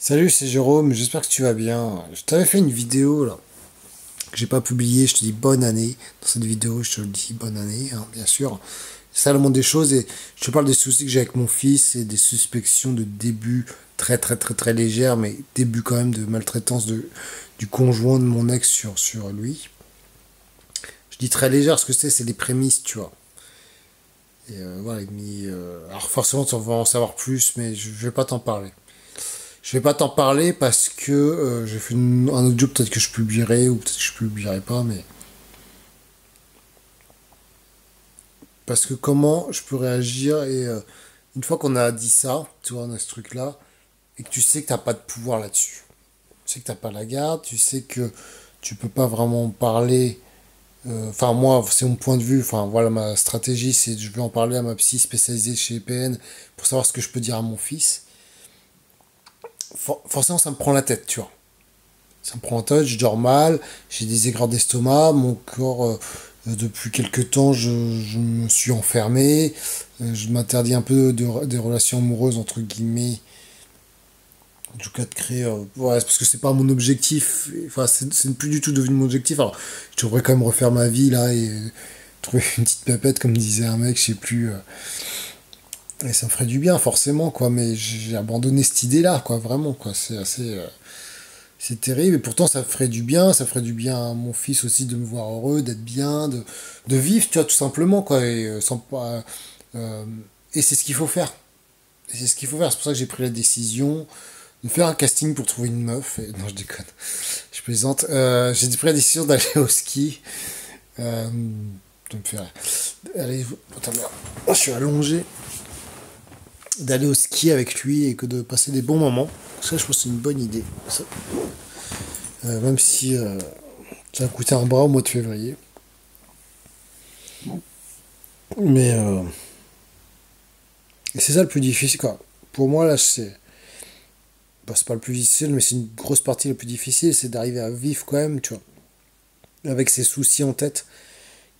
Salut, c'est Jérôme, j'espère que tu vas bien. Je t'avais fait une vidéo là, que j'ai pas publiée, je te dis bonne année. Dans cette vidéo, je te le dis bonne année, hein, bien sûr. C'est ça le monde des choses et je te parle des soucis que j'ai avec mon fils et des suspections de début très très très très légères, mais début quand même de maltraitance du conjoint de mon ex sur lui. Je dis très légère parce que c'est des prémices, tu vois. Et voilà, alors forcément tu vas en savoir plus, mais je vais pas t'en parler. Je vais pas t'en parler parce que j'ai fait un audio, peut-être que je publierai ou peut-être que je publierai pas, mais parce que comment je peux réagir et une fois qu'on a dit ça, tu vois, on a ce truc-là, et que tu sais que t'as pas de pouvoir là-dessus, tu sais que t'as pas la garde, tu sais que tu peux pas vraiment parler. Enfin moi, c'est mon point de vue. Enfin voilà, ma stratégie, c'est je vais en parler à ma psy spécialisée chez EPN pour savoir ce que je peux dire à mon fils. Forcément, ça me prend la tête, tu vois. Ça me prend en tête, je dors mal, j'ai des aigreurs d'estomac, mon corps, depuis quelque temps, je me suis enfermé, je m'interdis un peu des relations amoureuses, entre guillemets, en tout cas de créer, ouais, c'est parce que c'est pas mon objectif, enfin, c'est plus du tout devenu mon objectif, alors, je devrais quand même refaire ma vie, là, et trouver une petite pépette, comme disait un mec, je sais plus, et ça me ferait du bien, forcément, quoi, mais j'ai abandonné cette idée-là, quoi, vraiment, quoi, c'est assez... c'est terrible, et pourtant ça ferait du bien à mon fils aussi de me voir heureux, d'être bien, de vivre, tu vois, tout simplement, quoi, et sans pas. euh, et c'est ce qu'il faut faire. Et c'est ce qu'il faut faire. C'est pour ça que j'ai pris la décision de faire un casting pour trouver une meuf. Non, je déconne, je plaisante. J'ai pris la décision d'aller au ski. Ça me fait rire. Allez, attends, merde. Oh, je suis allongé. D'aller au ski avec lui et que de passer des bons moments. Ça, je pense que c'est une bonne idée. Ça. Même si ça a coûté un bras au mois de février. Mais et c'est ça le plus difficile, quoi. Pour moi, là, c'est. Bah, c'est pas le plus difficile, mais c'est une grosse partie la plus difficile, c'est d'arriver à vivre quand même, tu vois. Avec ses soucis en tête,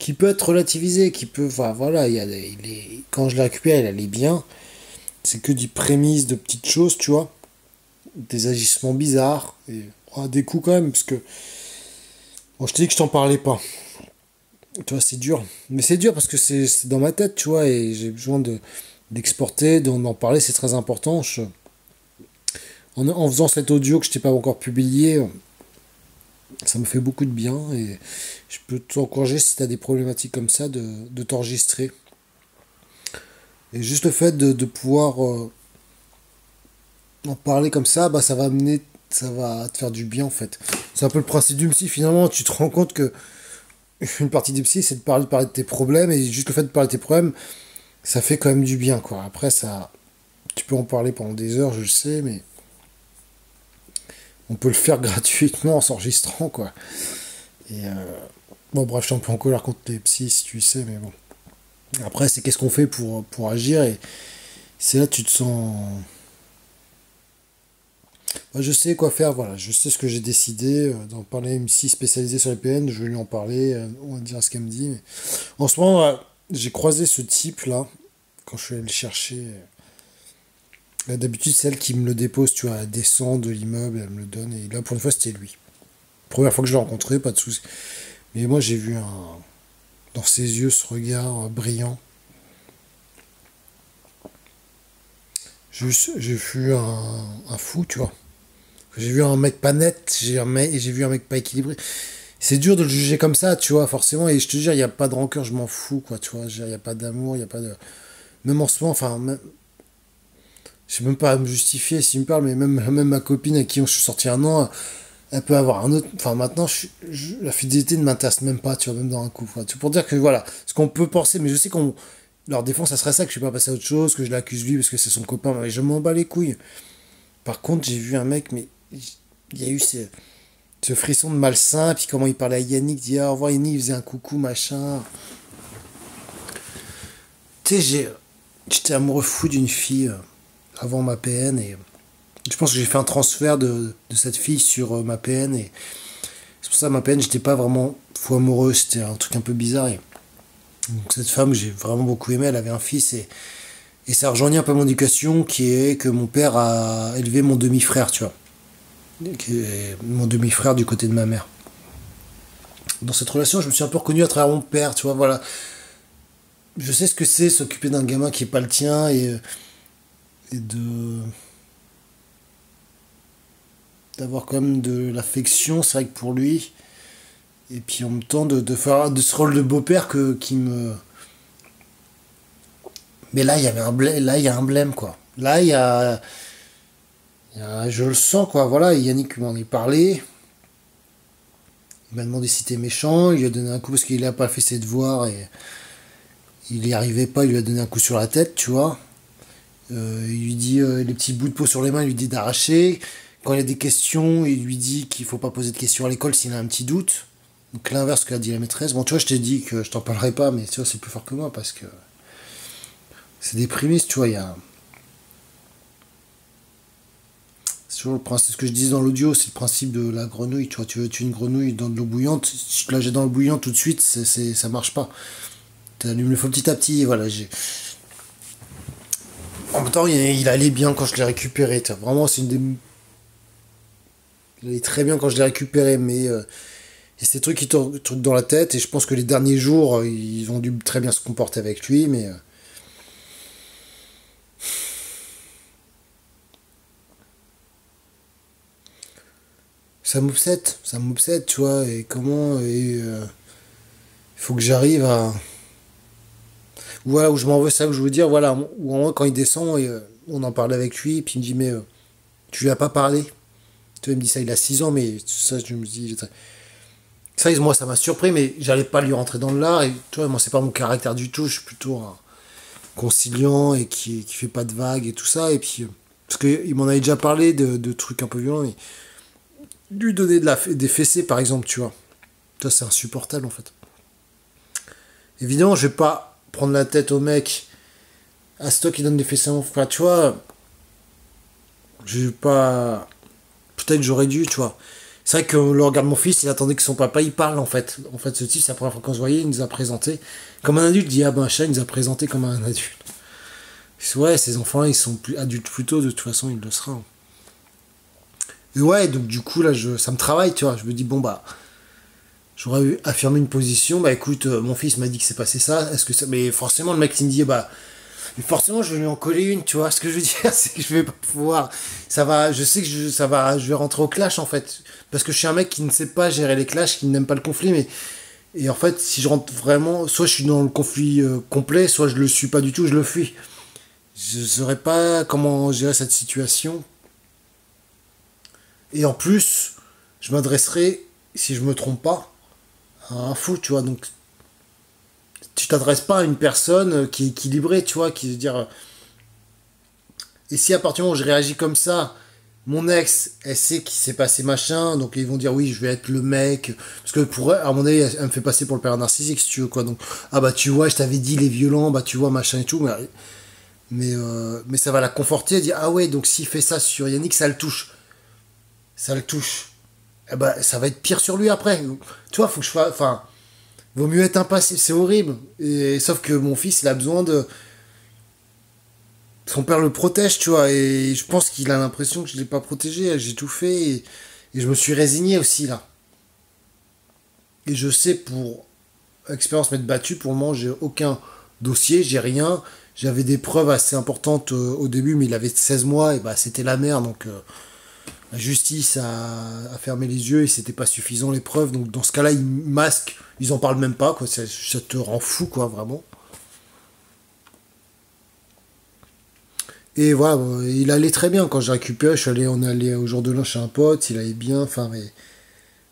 qui peut être relativisé, qui peut. Enfin, voilà, quand je l'ai récupéré, il allait bien. C'est que du prémisse de petites choses, tu vois. Des agissements bizarres. Et des coups quand même, parce que. Bon, je te dis que je t'en parlais pas. Tu vois, c'est dur. Mais c'est dur parce que c'est dans ma tête, tu vois, et j'ai besoin d'exporter, d'en parler, c'est très important. En faisant cet audio que je t'ai pas encore publié, ça me fait beaucoup de bien et je peux t'encourager si tu as des problématiques comme ça de t'enregistrer. Et juste le fait de pouvoir en parler comme ça, bah ça va te faire du bien en fait. C'est un peu le principe du psy finalement, tu te rends compte que une partie du psy c'est de parler de tes problèmes et juste le fait de parler de tes problèmes, ça fait quand même du bien quoi. Après ça, tu peux en parler pendant des heures, je le sais, mais on peut le faire gratuitement en s'enregistrant, quoi. Et bon, bref, je suis un peu en colère contre les psys, si tu sais, mais bon. Après, c'est qu'est-ce qu'on fait pour agir, et c'est là que tu te sens. Moi, je sais quoi faire, voilà, je sais ce que j'ai décidé, d'en parler à une psy spécialisée sur les PN, je vais lui en parler, on va dire ce qu'elle me dit. Mais... En ce moment, j'ai croisé ce type-là, quand je suis allé le chercher. D'habitude, c'est elle qui me le dépose, tu vois, elle descend de l'immeuble, elle me le donne, et là, pour une fois, c'était lui. Première fois que je l'ai rencontré, pas de soucis. Mais moi, j'ai vu dans ses yeux ce regard brillant. J'ai vu un fou, tu vois. J'ai vu un mec pas net, j'ai vu un mec pas équilibré. C'est dur de le juger comme ça, tu vois, forcément. Et je te jure, il n'y a pas de rancœur, je m'en fous, quoi, tu vois. Il n'y a pas d'amour, il n'y a pas de. Même en ce moment, enfin, je sais même pas à me justifier s'il me parle, mais même ma copine avec qui je suis sorti un an, elle peut avoir un autre. Enfin, maintenant, la fidélité ne m'intéresse même pas, tu vois, même dans un couple. C'est pour dire que voilà, ce qu'on peut penser, mais je sais qu'on. Leur défense, ça serait ça, que je suis pas passé à autre chose, que je l'accuse lui parce que c'est son copain, mais je m'en bats les couilles. Par contre, j'ai vu un mec, mais il y a eu ce frisson de malsain, puis comment il parlait à Yannick, il dit ah, au revoir Yannick, il faisait un coucou, machin. Tu sais, j'étais amoureux fou d'une fille avant ma PN, et je pense que j'ai fait un transfert de cette fille sur ma PN, et c'est pour ça ma PN, j'étais pas vraiment fou amoureux, c'était un truc un peu bizarre. Et donc cette femme que j'ai vraiment beaucoup aimé, elle avait un fils, et Et ça rejoignait un peu mon éducation qui est que mon père a élevé mon demi-frère, tu vois. Qui est mon demi-frère du côté de ma mère. Dans cette relation, je me suis un peu reconnu à travers mon père, tu vois, voilà. Je sais ce que c'est s'occuper d'un gamin qui est pas le tien et de d'avoir quand même de l'affection, c'est vrai que pour lui. Et puis en même temps de faire de ce rôle de beau-père qui me. Mais là, il y avait un blême, là, il y a un blême, quoi. Là, je le sens, quoi. Voilà, Yannick m'en est parlé. Il m'a demandé si c'était méchant. Il lui a donné un coup parce qu'il n'a pas fait ses devoirs et il n'y arrivait pas. Il lui a donné un coup sur la tête, tu vois. Il lui dit les petits bouts de peau sur les mains, il lui dit d'arracher. Quand il y a des questions, il lui dit qu'il faut pas poser de questions à l'école s'il a un petit doute. Donc l'inverse que l'a dit la maîtresse. Bon, tu vois, je t'ai dit que je t'en parlerai pas, mais tu vois, c'est plus fort que moi parce que c'est des prémices, tu vois. C'est toujours le principe, ce que je disais dans l'audio, c'est le principe de la grenouille. Tu vois, tu veux tuer une grenouille dans de l'eau bouillante, si tu te la jettes dans l'eau bouillante tout de suite, ça marche pas. Tu allumes le feu petit à petit, et voilà. En même temps, il allait bien quand je l'ai récupéré. Vraiment, c'est une des. Il allait très bien quand je l'ai récupéré, mais il y a ces trucs qui tournent dans la tête, et je pense que les derniers jours, ils ont dû très bien se comporter avec lui, mais ça m'obsède, tu vois, et comment, il faut que j'arrive à. Voilà, où je m'en veux, ça, où je veux dire, voilà, où en vrai, quand il descend, on en parle avec lui, puis il me dit, mais tu lui as pas parlé. Tu vois, il me dit ça, il a 6 ans, mais ça, je me dis. Ça, moi, ça m'a surpris, mais j'allais pas lui rentrer dans le lard, et tu vois, moi, c'est pas mon caractère du tout, je suis plutôt un conciliant et qui fait pas de vagues et tout ça, et puis. Parce qu'il m'en avait déjà parlé de trucs un peu violents, et lui donner des fessées, par exemple, tu vois. Ça, c'est insupportable, en fait. Évidemment, je vais pas prendre la tête au mec. Ah, c'est toi qui donne des fessées à mon frère, tu vois. Je vais pas. Peut-être j'aurais dû, tu vois. C'est vrai que le regard de mon fils, il attendait que son papa il parle, en fait. En fait, ce type, c'est la première fois qu'on se voyait, il nous a présenté comme un adulte. Il dit, ah ben, chat, il nous a présenté comme un adulte. Ouais, ces enfants-là, ils sont plus adultes plus tôt, de toute façon, il le sera, hein. Et ouais, donc du coup, là, ça me travaille, tu vois. Je me dis, bon, bah, j'aurais affirmé une position, bah écoute, mon fils m'a dit que c'est passé ça, est-ce que ça. Mais forcément, le mec, il me dit, bah, mais forcément, je vais lui en coller une, tu vois. Ce que je veux dire, c'est que je vais pas pouvoir. Ça va, je sais que ça va, je vais rentrer au clash, en fait. Parce que je suis un mec qui ne sait pas gérer les clashs, qui n'aime pas le conflit, mais. Et en fait, si je rentre vraiment, soit je suis dans le conflit complet, soit je le suis pas du tout, je le fuis. Je ne saurais pas comment gérer cette situation. Et en plus, je m'adresserai, si je me trompe pas, à un fou, tu vois. Donc, tu t'adresses pas à une personne qui est équilibrée, tu vois, qui veut dire. Et si à partir du moment où je réagis comme ça, mon ex, elle sait qu'il s'est passé machin, donc ils vont dire oui, je vais être le mec. Parce que pour elle, à mon avis, elle me fait passer pour le père narcissique, si tu veux, quoi. Donc, ah bah tu vois, je t'avais dit, il est violent, bah tu vois, machin et tout. Mais ça va la conforter, elle dit ah ouais, donc s'il fait ça sur Yannick, ça le touche. Ça le touche. Eh bah ça va être pire sur lui après. Tu vois, faut que je fasse. Enfin, vaut mieux être impassible, c'est horrible. Et, sauf que mon fils, il a besoin de. Son père le protège, tu vois, et je pense qu'il a l'impression que je l'ai pas protégé, j'ai tout fait, et je me suis résigné aussi, là. Et je sais, pour expérience m'être battu, pour le moment, j'ai aucun dossier, j'ai rien. J'avais des preuves assez importantes au début, mais il avait 16 mois, et bah c'était la merde, donc la justice a fermé les yeux, et c'était pas suffisant les preuves, donc dans ce cas-là, ils masquent, ils en parlent même pas, quoi, ça te rend fou, quoi, vraiment. Et voilà, il allait très bien quand j'ai récupéré. On est allé au jour de l'an chez un pote, il allait bien. Enfin, mais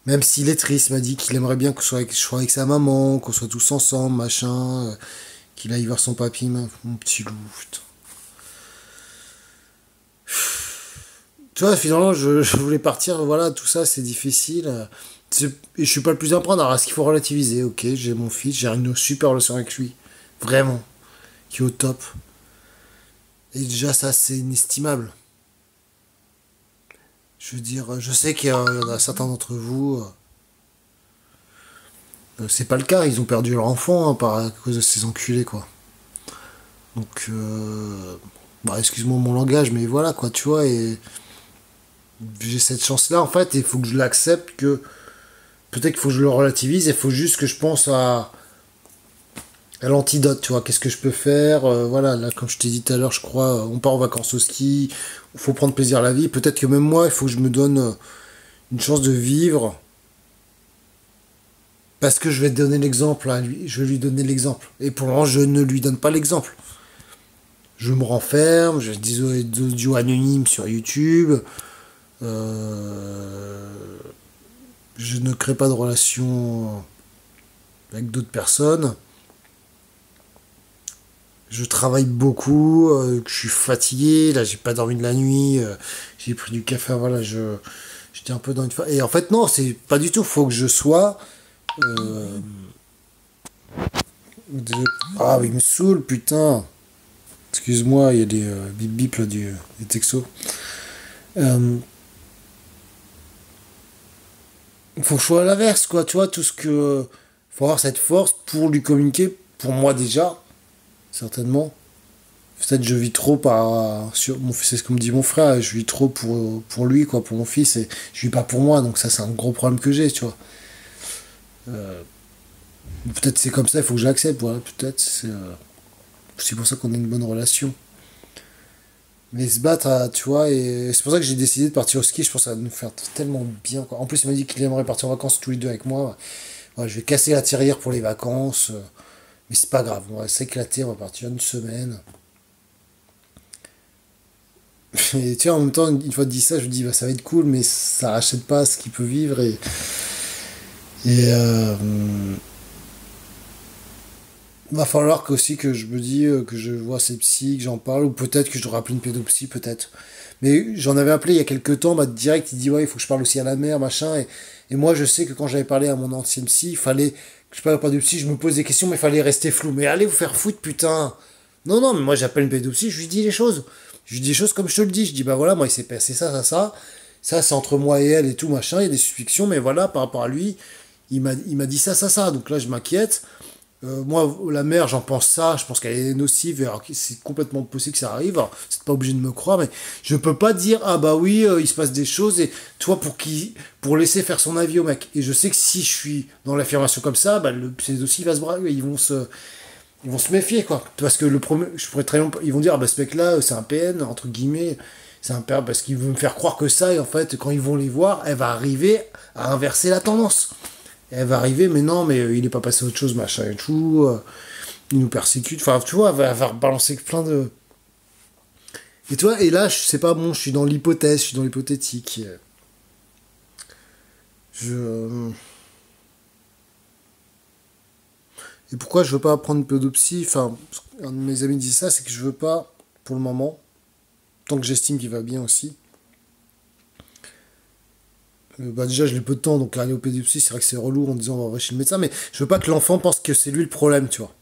même s'il est triste, il m'a dit qu'il aimerait bien je sois avec sa maman, qu'on soit tous ensemble, machin, qu'il aille voir son papy, mon petit loup. Putain. Tu vois, finalement, je voulais partir. Voilà, tout ça, c'est difficile. Et je suis pas le plus à prendre. Alors, est-ce qu'il faut relativiser? Ok, j'ai mon fils, j'ai une super relation avec lui, vraiment, qui est au top. Et déjà, ça, c'est inestimable. Je veux dire, je sais qu'il y en a certains d'entre vous, c'est pas le cas, ils ont perdu leur enfant, hein, à cause de ces enculés, quoi. Donc, bah, excuse-moi mon langage, mais voilà, quoi, tu vois, et j'ai cette chance-là, en fait, et il faut que je l'accepte, que peut-être qu'il faut que je le relativise, il faut juste que je pense à l'antidote, tu vois, qu'est-ce que je peux faire, voilà, là, comme je t'ai dit tout à l'heure, je crois, on part en vacances au ski, il faut prendre plaisir à la vie, peut-être que même moi, il faut que je me donne une chance de vivre, parce que je vais te donner l'exemple à lui, je vais lui donner l'exemple, et pour le moment, je ne lui donne pas l'exemple. Je me renferme, je dis des audios anonymes sur YouTube, euh, je ne crée pas de relation avec d'autres personnes. Je travaille beaucoup, je suis fatigué, là j'ai pas dormi de la nuit, j'ai pris du café, voilà, j'étais un peu dans une phase. Et en fait non, c'est pas du tout, faut que je sois... euh, de- Ah oui, il me saoule, putain. Excuse-moi, il y a des bip bip là, des textos. Euh, faut que je sois à l'inverse, quoi, tu vois, tout ce que... Faut avoir cette force pour lui communiquer, pour moi déjà, certainement. Peut-être je vis trop c'est ce que me dit mon frère, je vis trop pour lui, quoi, pour mon fils, et je vis pas pour moi, donc ça c'est un gros problème que j'ai, tu vois. Euh, Peut-être c'est comme ça, il faut que j'accepte, voilà, peut-être c'est pour ça qu'on a une bonne relation. Mais se battre, tu vois, et c'est pour ça que j'ai décidé de partir au ski, je pense que ça va nous faire tellement bien, quoi. En plus il m'a dit qu'il aimerait partir en vacances tous les deux avec moi. Ouais, je vais casser la tirelire pour les vacances, mais c'est pas grave, on va s'éclater, on va partir une semaine. Et tu vois, en même temps, une fois dit ça, je me dis, bah, ça va être cool, mais ça rachète pas ce qu'il peut vivre. Et va falloir aussi que je me dis que je vois ces psys, que j'en parle, ou peut-être que je devrais appeler une pédopsie, peut-être. Mais j'en avais appelé il y a quelques temps, bah, direct, il dit, ouais, il faut que je parle aussi à la mère, machin. Et moi, je sais que quand j'avais parlé à mon ancienne psy, il fallait que je parle pas de psy, je me pose des questions, mais il fallait rester flou. Mais allez vous faire foutre, putain! Non, non, mais moi, j'appelle une pédopsie, je lui dis les choses. Je lui dis les choses comme je te le dis. Je dis, bah voilà, moi, il s'est passé ça, ça, ça. Ça, c'est entre moi et elle et tout, machin. Il y a des suspicions, mais voilà, par rapport à lui, il m'a dit ça, ça, ça. Donc là, je m'inquiète. Moi, la mère, j'en pense ça, je pense qu'elle est nocive, alors que c'est complètement possible que ça arrive, alors c'est pas obligé de me croire, mais je peux pas dire, ah bah oui, il se passe des choses, et toi, pour laisser faire son avis au mec. Et je sais que si je suis dans l'affirmation comme ça, bah le pédophile va se braquer, ils vont se méfier, quoi. Parce que le premier, je pourrais très bien, ils vont dire, ah bah ce mec-là, c'est un PN, entre guillemets, c'est un père, parce qu'il veut me faire croire que ça, et en fait, quand ils vont les voir, elle va arriver à inverser la tendance. Elle va arriver, mais non, mais il est pas passé à autre chose, machin et tout. Il nous persécute. Enfin, tu vois, elle va balancer plein de. Et toi, et là, je sais pas, bon, je suis dans l'hypothèse, je suis dans l'hypothétique. Je. Et pourquoi je veux pas apprendre pédopsie? Enfin, un de mes amis dit ça, c'est que je veux pas, pour le moment, tant que j'estime qu'il va bien aussi. Bah déjà, je l'ai peu de temps, donc aller au pédopsie, c'est vrai que c'est relou en disant on va chez le médecin, mais je veux pas que l'enfant pense que c'est lui le problème, tu vois.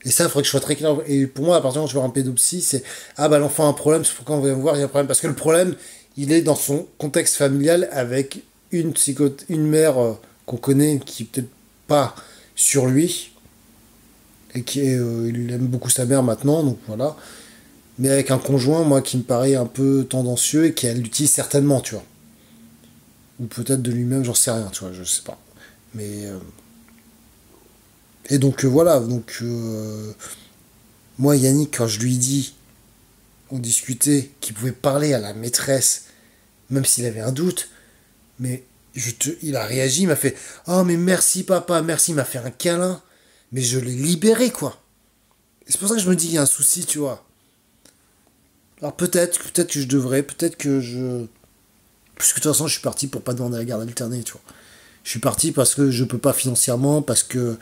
Et ça, il faudrait que je sois très clair. Et pour moi, à partir du moment où je vais voir un pédopsie, c'est ah bah l'enfant a un problème, c'est pourquoi on va voir, il y a un problème. Parce que le problème, il est dans son contexte familial avec une mère qu'on connaît qui est peut-être pas sur lui et il aime beaucoup sa mère maintenant, donc voilà. Mais avec un conjoint, moi, qui me paraît un peu tendancieux et qui elle l'utilise certainement, tu vois. Ou peut-être de lui-même, j'en sais rien, tu vois, je sais pas. Mais et donc voilà, donc moi Yannick, quand je lui dis on discutait, qu'il pouvait parler à la maîtresse, même s'il avait un doute, mais il a réagi, il m'a fait oh mais merci papa, merci, il m'a fait un câlin, mais je l'ai libéré quoi. Et c'est pour ça que je me dis qu'il y a un souci, tu vois. Alors peut-être que je devrais, peut-être que je. Puisque de toute façon je suis parti pour pas demander la garde alternée, tu vois. Je suis parti parce que je peux pas financièrement, parce que.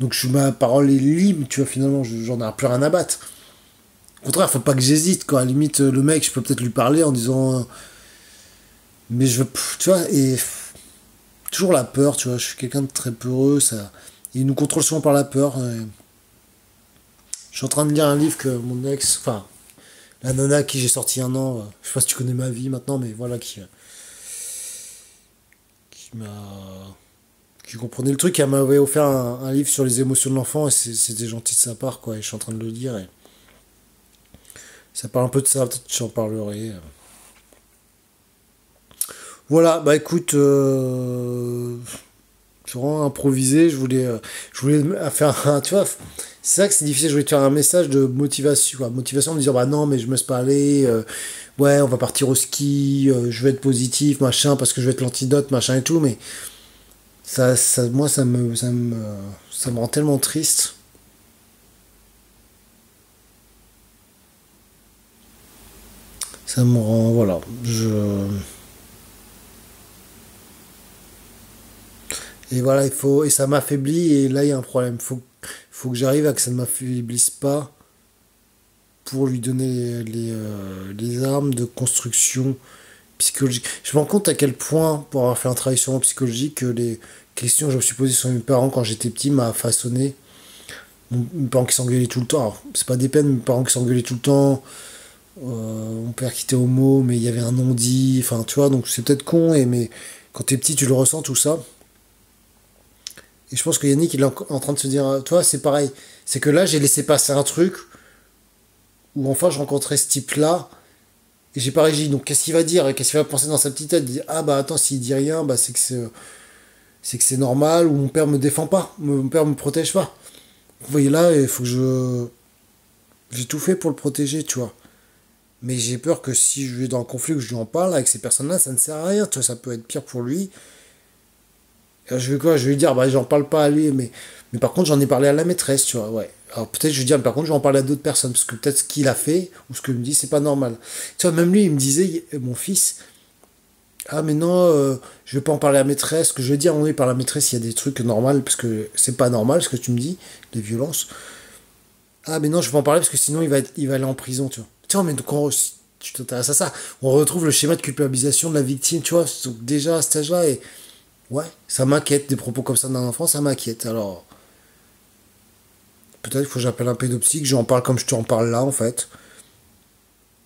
Donc ma parole est libre, tu vois, finalement, j'en ai plus rien à battre. Au contraire, faut pas que j'hésite, quoi. À la limite, le mec, je peux peut-être lui parler en disant mais je veux, tu vois, et toujours la peur, tu vois, je suis quelqu'un de très peureux, ça, il nous contrôle souvent par la peur. Je suis en train de lire un livre que mon ex, enfin, la nana à qui j'ai sorti un an, je sais pas si tu connais ma vie maintenant, mais voilà, qui m'a, qui comprenait le truc, elle m'avait offert un livre sur les émotions de l'enfant, et c'était gentil de sa part, quoi, et je suis en train de le lire, Ça parle un peu de ça, peut-être que j'en parlerai. Voilà, bah écoute, j'ai vraiment improvisé, je voulais faire un, tu vois, c'est ça que c'est difficile, je voulais te faire un message de motivation, quoi. Motivation en me disant, bah non, mais je me laisse pas aller, ouais, on va partir au ski, je vais être positif, machin, parce que je vais être l'antidote, machin et tout, mais moi, ça me rend tellement triste. Ça me rend, voilà, et voilà, et ça m'affaiblit, et là, il y a un problème, faut que j'arrive à que ça ne m'affaiblisse pas, pour lui donner les armes de construction psychologique. Je me rends compte à quel point, pour avoir fait un travail sur moi psychologique, que les questions que je me suis posées sur mes parents quand j'étais petit m'a façonné. Mes parents qui s'engueulaient tout le temps. Alors, c'est pas des peines, mes parents qui s'engueulaient tout le temps. Mon père qui était homo, mais il y avait un non-dit. Enfin, tu vois, donc c'est peut-être con, mais quand t'es petit, tu le ressens tout ça. Et je pense que Yannick, il est en train de se dire, tu vois, c'est pareil. C'est que là, j'ai laissé passer un truc où enfin je rencontrais ce type-là. Et j'ai pas réagi. Donc qu'est-ce qu'il va dire? Qu'est-ce qu'il va penser dans sa petite tête? Il dit, ah bah attends, s'il dit rien, bah c'est que c'est normal, ou mon père me défend pas, mon père me protège pas. Vous voyez là, il faut que j'ai tout fait pour le protéger, tu vois. Mais j'ai peur que si je vais dans un conflit, que je lui en parle avec ces personnes-là, ça ne sert à rien, tu vois, ça peut être pire pour lui. Et je vais quoi? Je vais lui dire, bah j'en parle pas à lui, mais par contre j'en ai parlé à la maîtresse, tu vois, ouais. Alors peut-être je vais dire, mais par contre je vais en parler à d'autres personnes, parce que peut-être ce qu'il a fait, ou ce qu'il me dit, c'est pas normal. Tu vois, même lui, il me disait, mon fils, ah mais non, je vais pas en parler à la maîtresse, que je vais dire, oui, par la maîtresse, il y a des trucs normaux, parce que c'est pas normal ce que tu me dis, les violences. Ah mais non, je vais pas en parler, parce que sinon il va aller en prison, tu vois. Tiens, mais quand tu t'intéresses à ça, on retrouve le schéma de culpabilisation de la victime, tu vois, donc déjà à cet âge-là, et ouais, ça m'inquiète, des propos comme ça d'un enfant, ça m'inquiète. Alors, peut-être qu'il faut que j'appelle un pédopsie, que j'en parle comme je t'en parle là, en fait.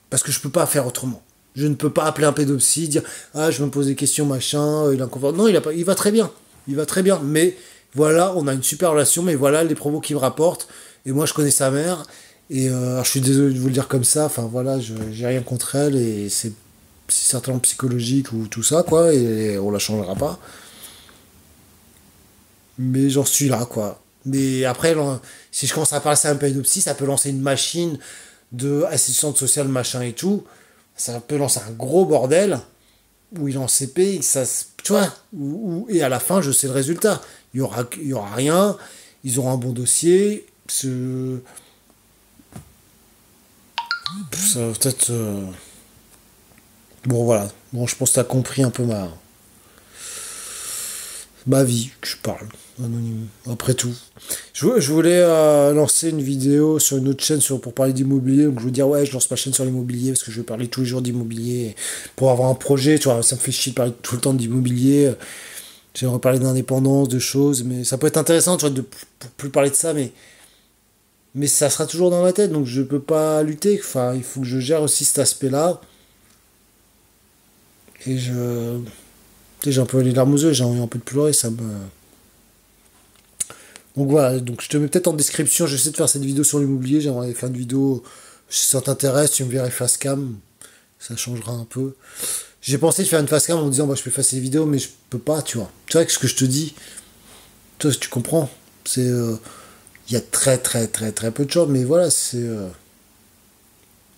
Parce que je peux pas faire autrement. Je ne peux pas appeler un pédopsie, dire ah je me pose des questions machin, il est inconfort. Non, il va très bien, il va très bien. Mais voilà, on a une super relation, mais voilà les propos qu'il me rapporte. Et moi je connais sa mère et alors, je suis désolé de vous le dire comme ça. Enfin voilà, j'ai rien contre elle et c'est certainement psychologique ou tout ça quoi et on la changera pas. Mais j'en suis là quoi. Mais après, si je commence à parler à un pédopsie, ça peut lancer une machine de assistante sociale machin et tout. Ça peut lancer un gros bordel où il est en CP, et tu vois, et à la fin, je sais le résultat. Il y aura rien, ils auront un bon dossier, ça va peut-être. Bon, voilà. Bon, je pense que tu as compris un peu ma vie que je parle, anonyme. Après tout. Je voulais lancer une vidéo sur une autre chaîne pour parler d'immobilier. Donc je veux dire, ouais, je lance ma chaîne sur l'immobilier parce que je veux parler tous les jours d'immobilier. Pour avoir un projet, tu vois, ça me fait chier de parler tout le temps d'immobilier. J'aimerais parler d'indépendance, de choses, mais ça peut être intéressant, tu vois, pour plus parler de ça, mais ça sera toujours dans ma tête, donc je peux pas lutter. Enfin, il faut que je gère aussi cet aspect-là. Et tu sais, j'ai un peu les larmes aux yeux, j'ai envie un peu de pleurer, ça me. Donc voilà, donc je te mets peut-être en description, j'essaie de faire cette vidéo sur l'immobilier, j'aimerais faire une vidéo, si ça t'intéresse, tu me verrais face cam, ça changera un peu. J'ai pensé de faire une face cam en me disant, bah, je peux faire ces vidéos, mais je peux pas, tu vois. Tu vois, avec ce que je te dis, toi, tu comprends, c'est. Il y a très très très très peu de choses, mais voilà, c'est.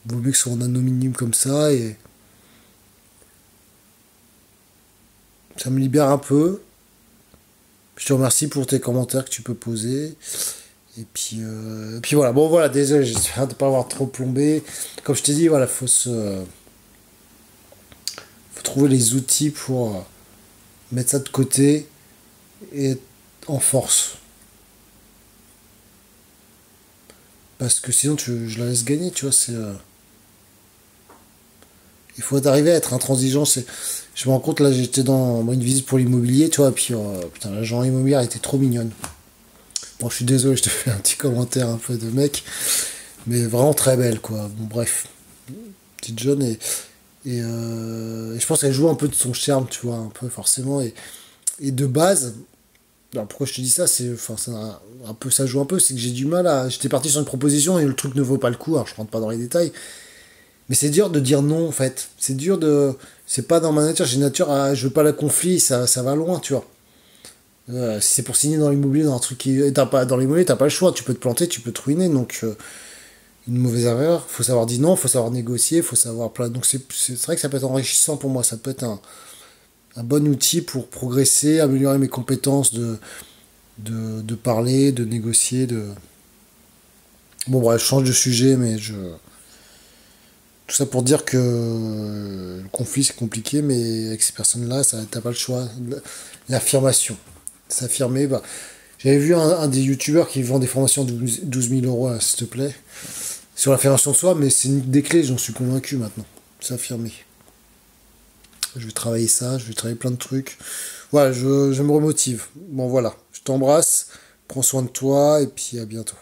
Vaut mieux que ce soit en anonyme comme ça, et ça me libère un peu. Je te remercie pour tes commentaires que tu peux poser. Et puis voilà, bon voilà, désolé, j'espère de ne pas avoir trop plombé. Comme je t'ai dit, voilà, faut trouver les outils pour mettre ça de côté et être en force. Parce que sinon, je la laisse gagner, tu vois, il faut arriver à être intransigeant. Je me rends compte, là, j'étais dans une visite pour l'immobilier, tu vois, et puis, putain, l'agent immobilier était trop mignonne. Bon, je suis désolé, je te fais un petit commentaire un peu de mec, mais vraiment très belle, quoi. Bon, bref, petite jeune, et je pense qu'elle joue un peu de son charme, tu vois, un peu forcément, et de base, alors pourquoi je te dis ça, enfin, ça joue un peu, c'est que j'ai du mal à, j'étais parti sur une proposition et le truc ne vaut pas le coup, alors je rentre pas dans les détails, Mais c'est dur de dire non, en fait. C'est dur de... C'est pas dans ma nature. J'ai une nature, je veux pas la conflit, ça va loin, tu vois. Si c'est pour signer dans l'immobilier, dans un truc qui... T'as pas, dans l'immobilier, t'as pas le choix. Tu peux te planter, tu peux te ruiner. Donc, une mauvaise erreur, faut savoir dire non, faut savoir négocier, faut savoir plein. Donc, c'est vrai que ça peut être enrichissant pour moi. Ça peut être un bon outil pour progresser, améliorer mes compétences de parler, de négocier, de... Bon, bref, je change de sujet, mais je... Tout ça pour dire que le conflit c'est compliqué, mais avec ces personnes-là, t'as pas le choix. L'affirmation. S'affirmer, bah. J'avais vu un des youtubeurs qui vend des formations de 12 000 euros, s'il te plaît, sur l'affirmation de soi, mais c'est une des clés, j'en suis convaincu maintenant. S'affirmer. Je vais travailler ça, je vais travailler plein de trucs. Voilà, je me remotive. Bon voilà, je t'embrasse, prends soin de toi, et puis à bientôt.